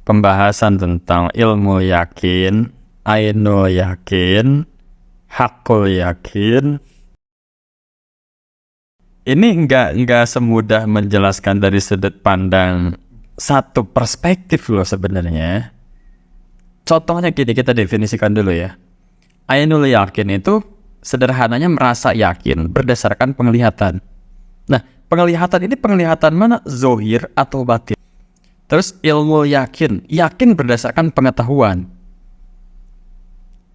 pembahasan tentang ilmu yakin, ainul yakin, hakul yakin. Ini nggak semudah menjelaskan dari sudut pandang satu perspektif loh sebenarnya. Contohnya gini, kita definisikan dulu ya. Ainul yakin itu sederhananya merasa yakin berdasarkan penglihatan. Nah, penglihatan ini penglihatan mana? Zohir atau batin. Terus ilmu yakin berdasarkan pengetahuan.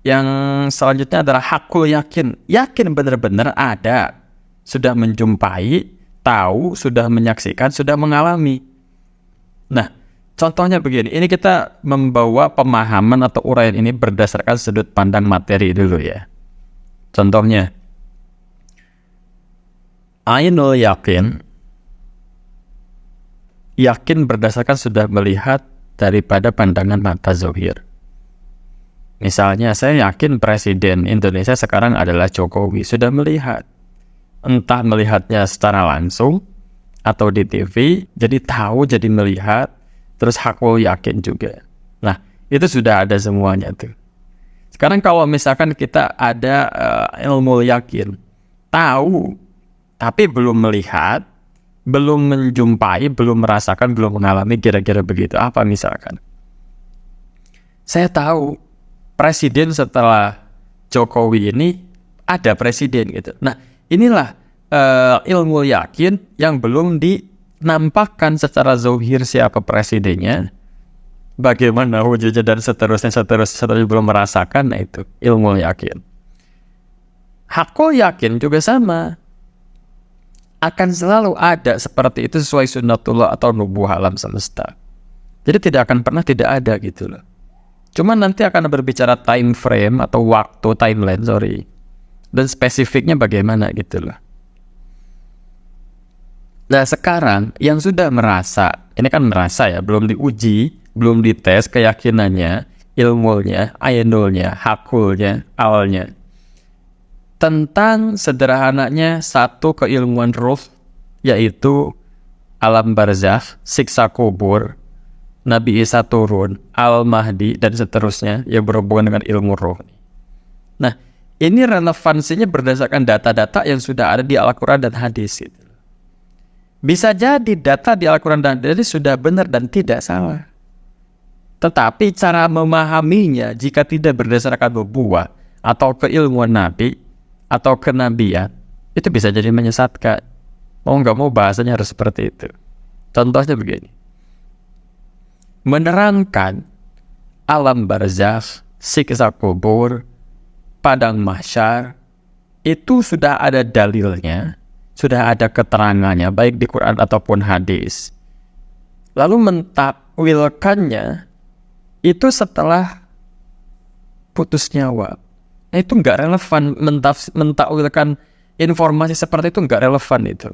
Yang selanjutnya adalah hakul yakin benar-benar ada, sudah menjumpai, tahu, sudah menyaksikan, sudah mengalami. Nah, contohnya begini, ini kita membawa pemahaman atau uraian ini berdasarkan sudut pandang materi dulu ya. Contohnya, ainul yakin berdasarkan sudah melihat daripada pandangan mata zohir. Misalnya, saya yakin Presiden Indonesia sekarang adalah Jokowi, sudah melihat. Entah melihatnya secara langsung atau di TV, jadi tahu, jadi melihat, terus hakul yakin juga. Nah, itu sudah ada semuanya tuh. Sekarang kalau misalkan kita ada ilmu yakin, tahu, tapi belum melihat, belum menjumpai, belum merasakan, belum mengalami, kira-kira begitu. Apa misalkan? Saya tahu presiden setelah Jokowi ini ada presiden gitu. Nah, inilah ilmu yakin yang belum dinampakkan secara zohir siapa presidennya, bagaimana wujudnya dan seterusnya belum merasakan. Nah, itu ilmu yakin. Hakul yakin juga sama, akan selalu ada seperti itu sesuai sunnatullah atau nubuah alam semesta. Jadi tidak akan pernah tidak ada gitu loh. Cuman nanti akan berbicara time frame atau waktu, timeline, dan spesifiknya bagaimana gitu loh. Nah, sekarang yang sudah merasa, ini kan merasa ya, belum diuji, belum dites keyakinannya, ilmunya, ainulnya, hakulnya, awalnya. Tentang sederhananya satu keilmuan ruh, yaitu alam barzakh, siksa kubur, Nabi Isa turun, Al-Mahdi, dan seterusnya yang berhubungan dengan ilmu roh. Nah, ini relevansinya berdasarkan data-data yang sudah ada di Al-Quran dan hadis. Gitu. Bisa jadi data di Al-Quran dan hadis sudah benar dan tidak salah. Tetapi cara memahaminya jika tidak berdasarkan nubuwah atau keilmuan Nabi atau kenabian, itu bisa jadi menyesatkan. Mau nggak mau bahasanya harus seperti itu. Contohnya begini. Menerangkan alam barzakh, siksa kubur, padang mahsyar, itu sudah ada dalilnya, sudah ada keterangannya, baik di Quran ataupun hadis. Lalu mentakwilkannya itu setelah putus nyawa. Nah, itu nggak relevan, mentakwilkan informasi seperti itu nggak relevan itu.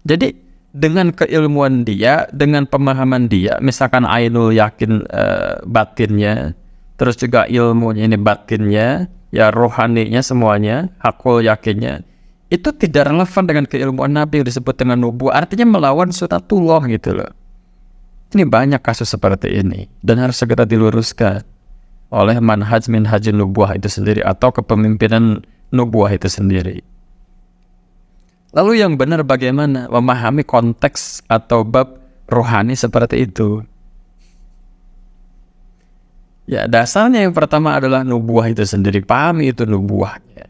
Jadi dengan keilmuan dia, dengan pemahaman dia, misalkan ainul yakin batinnya, terus juga ilmunya ini batinnya, ya rohaninya semuanya, hakul yakinnya, itu tidak relevan dengan keilmuan Nabi yang disebut dengan nubuah, artinya melawan sunnatullah gitu loh. Ini banyak kasus seperti ini, dan harus segera diluruskan oleh minhajin nubuah itu sendiri, atau kepemimpinan nubuah itu sendiri. Lalu yang benar bagaimana memahami konteks atau bab rohani seperti itu? Ya, dasarnya yang pertama adalah nubuah itu sendiri. Pahami itu nubuahnya.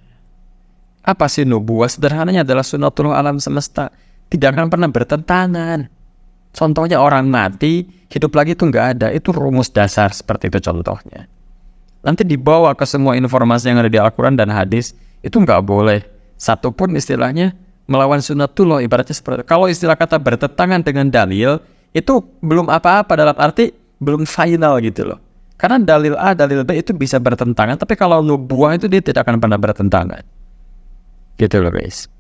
Apa sih nubuah? Sederhananya adalah sunnatullah alam semesta. Tidak akan pernah bertentangan. Contohnya orang mati, hidup lagi itu nggak ada. Itu rumus dasar seperti itu contohnya. Nanti dibawa ke semua informasi yang ada di Al-Quran dan hadis, itu nggak boleh satupun istilahnya melawan sunnatullah, ibaratnya seperti itu. Kalau istilah kata bertentangan dengan dalil, itu belum apa-apa, dalam arti belum final gitu loh. Karena dalil A, dalil B itu bisa bertentangan, tapi kalau nubuah itu dia tidak akan pernah bertentangan. Gitu loh guys.